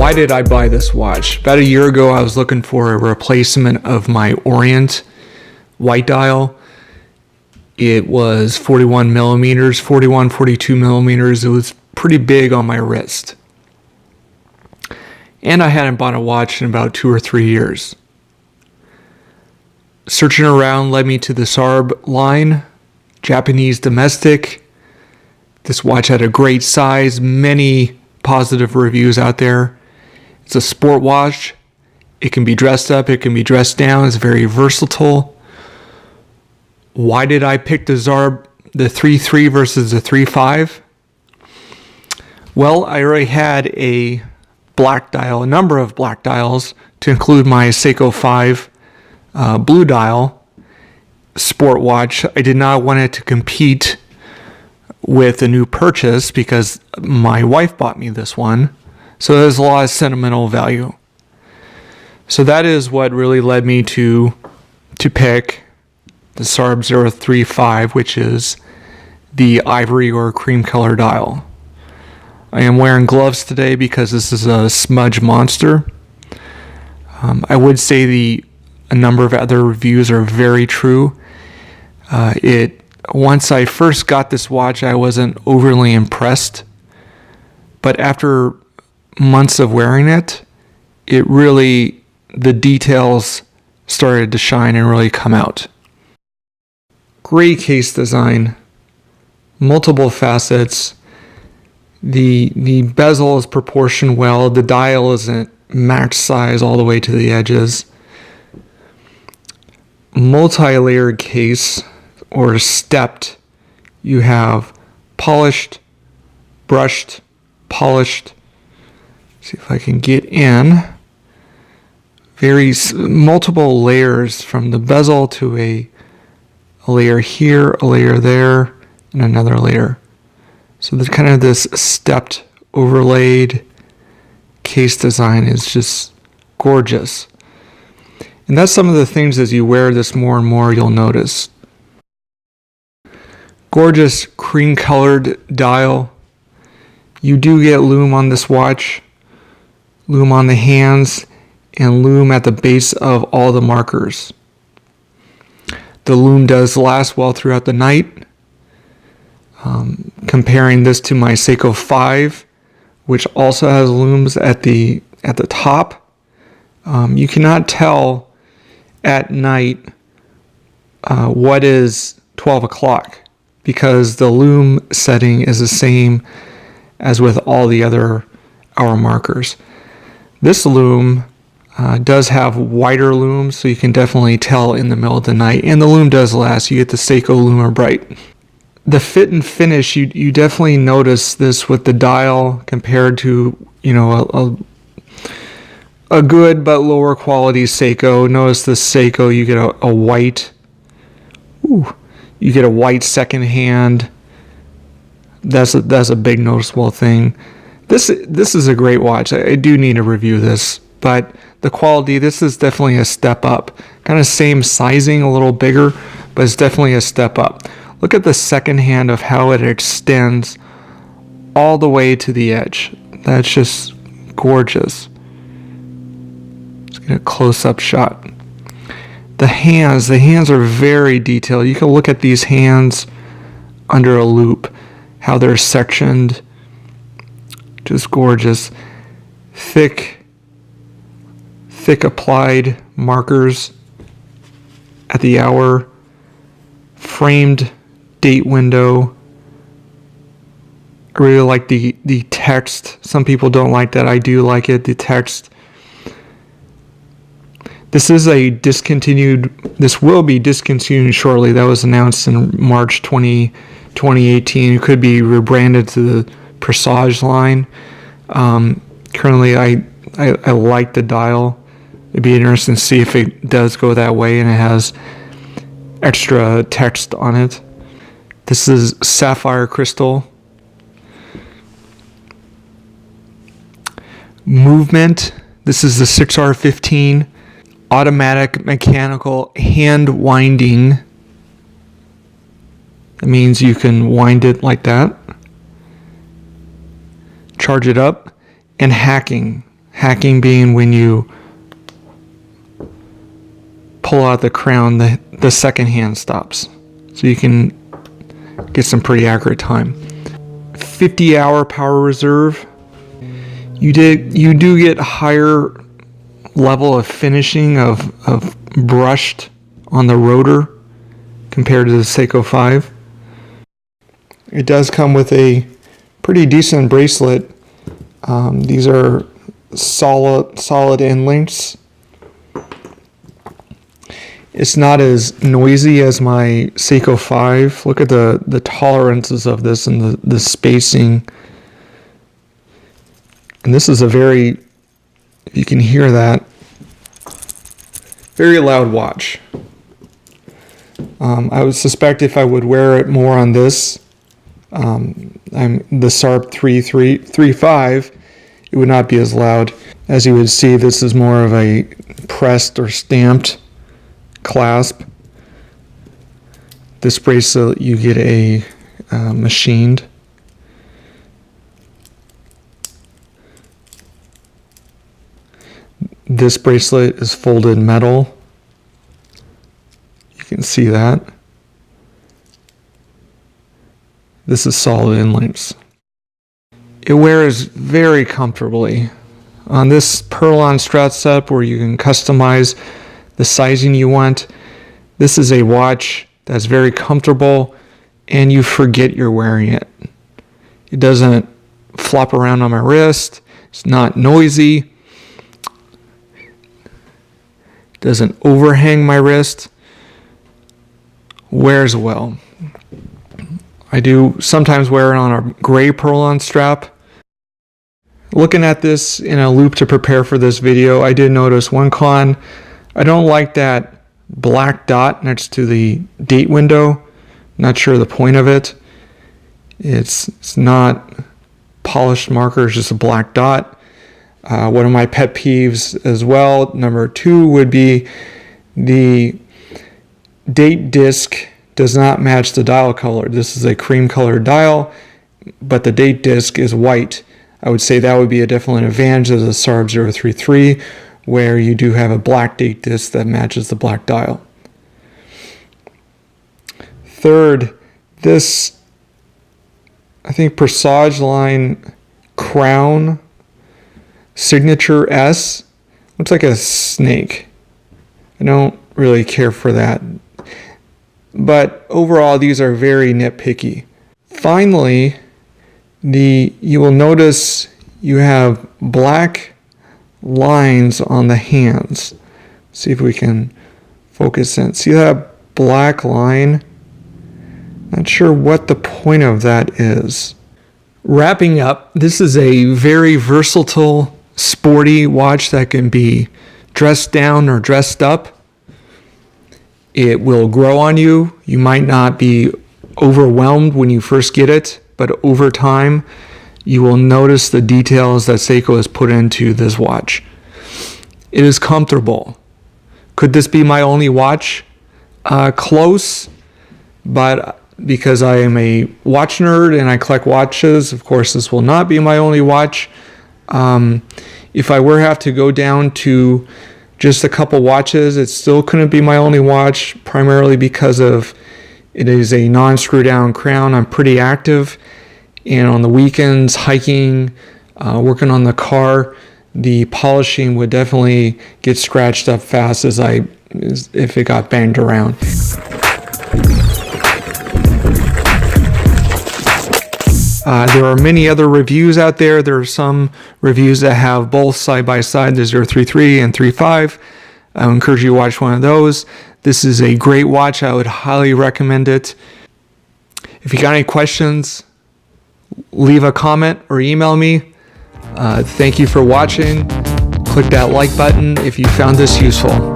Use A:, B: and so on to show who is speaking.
A: Why did I buy this watch? About a year ago, I was looking for a replacement of my Orient white dial. It was 41 millimeters, 41, 42 millimeters. It was pretty big on my wrist. And I hadn't bought a watch in about 2 or 3 years. Searching around led me to the SARB line, Japanese domestic. This watch had a great size, many positive reviews out there. It's a sport watch. It can be dressed up, it can be dressed down. It's very versatile. Why did I pick the SARB, the 3.3 versus the 3.5? Well, I already had a black dial, a number of black dials, to include my Seiko 5 blue dial sport watch. I did not want it to compete with a new purchase because my wife bought me this one. So there's a lot of sentimental value. So that is what really led me to pick the SARB035, which is the ivory or cream color dial. I am wearing gloves today because this is a smudge monster. I would say a number of other reviews are very true. Once I first got this watch, I wasn't overly impressed. But after months of wearing it, the details started to shine and really come out. Great case design, multiple facets. The bezel is proportioned well. The dial isn't max size all the way to the edges. Multi-layered case, or stepped. You have polished, brushed, polished. See if I can get in. Multiple layers from the bezel to a layer here, a layer there, and another layer. So there's kind of this stepped, overlaid case design is just gorgeous. And that's some of the things as you wear this more and more you'll notice. Gorgeous cream colored dial. You do get lume on this watch, lume on the hands, and lume at the base of all the markers. The lume does last well throughout the night. Comparing this to my Seiko 5, which also has lumes at the top, you cannot tell at night what is 12 o'clock because the lume setting is the same as with all the other hour markers. This lume does have wider looms, so you can definitely tell in the middle of the night, and the lume does last. You get the Seiko Luma Bright. The fit and finish, you definitely notice this with the dial compared to, a good but lower quality Seiko. Notice the Seiko, you get a white, you get a white second hand. That's a big noticeable thing. This is a great watch. I do need to review this, but the quality, this is definitely a step up. Kind of same sizing, a little bigger, but it's definitely a step up. Look at the second hand of how it extends all the way to the edge. That's just gorgeous. Let's get a close-up shot. The hands are very detailed. You can look at these hands under a loop, how they're sectioned. Just gorgeous. Thick applied markers at the hour. Framed date window. I really like the text. Some people don't like that. I do like it. The text. This is this will be discontinued shortly. That was announced in March 2018. It could be rebranded to the Presage line. Currently, I like the dial. It'd be interesting to see if it does go that way and it has extra text on it. This is sapphire crystal. Movement. This is the 6R15 automatic mechanical hand winding. That means you can wind it like that. Charge it up. And hacking. Hacking being when you pull out the crown, the second hand stops. So you can get some pretty accurate time. 50-hour power reserve. You do get higher level of finishing of brushed on the rotor compared to the Seiko 5. It does come with a pretty decent bracelet. These are solid end links. It's not as noisy as my Seiko 5. Look at the tolerances of this and the spacing. And this is a very, if you can hear that, very loud watch. I would suspect if I would wear it more on this, the SARB035, it would not be as loud. As you would see, this is more of a pressed or stamped clasp. This bracelet you get a machined. This bracelet is folded metal. You can see that. This is solid end links. It wears very comfortably. On this Pearl-on strap setup where you can customize the sizing you want, this is a watch that's very comfortable and you forget you're wearing it. It doesn't flop around on my wrist. It's not noisy. It doesn't overhang my wrist. Wears well. I do sometimes wear it on a gray Pearl-on strap. Looking at this in a loop to prepare for this video, I did notice one con. I don't like that black dot next to the date window. Not sure the point of it. It's not polished marker, it's just a black dot. One of my pet peeves as well, number 2, would be the date disc does not match the dial color. This is a cream colored dial, but the date disc is white. I would say that would be a definite advantage of the SARB035, where you do have a black date disc that matches the black dial. Third, this, I think, Presage line crown signature S looks like a snake. I don't really care for that. But overall, these are very nitpicky. Finally, you will notice you have black lines on the hands. See if we can focus in. See that black line? Not sure what the point of that is. Wrapping up, this is a very versatile, sporty watch that can be dressed down or dressed up. It will grow on you. You might not be overwhelmed when you first get it, but over time, you will notice the details that Seiko has put into this watch. It is comfortable. Could this be my only watch? Close, but because I am a watch nerd and I collect watches, of course, this will not be my only watch. If I were to have to go down to just a couple watches, it still couldn't be my only watch, primarily because of it is a non-screw down crown. I'm pretty active, and on the weekends, hiking, working on the car, the polishing would definitely get scratched up fast if it got banged around. There are many other reviews out there. There are some reviews that have both side by side, the 033 and 35. I would encourage you to watch one of those. This is a great watch. I would highly recommend it. If you got any questions, leave a comment or email me. Thank you for watching. Click that like button if you found this useful.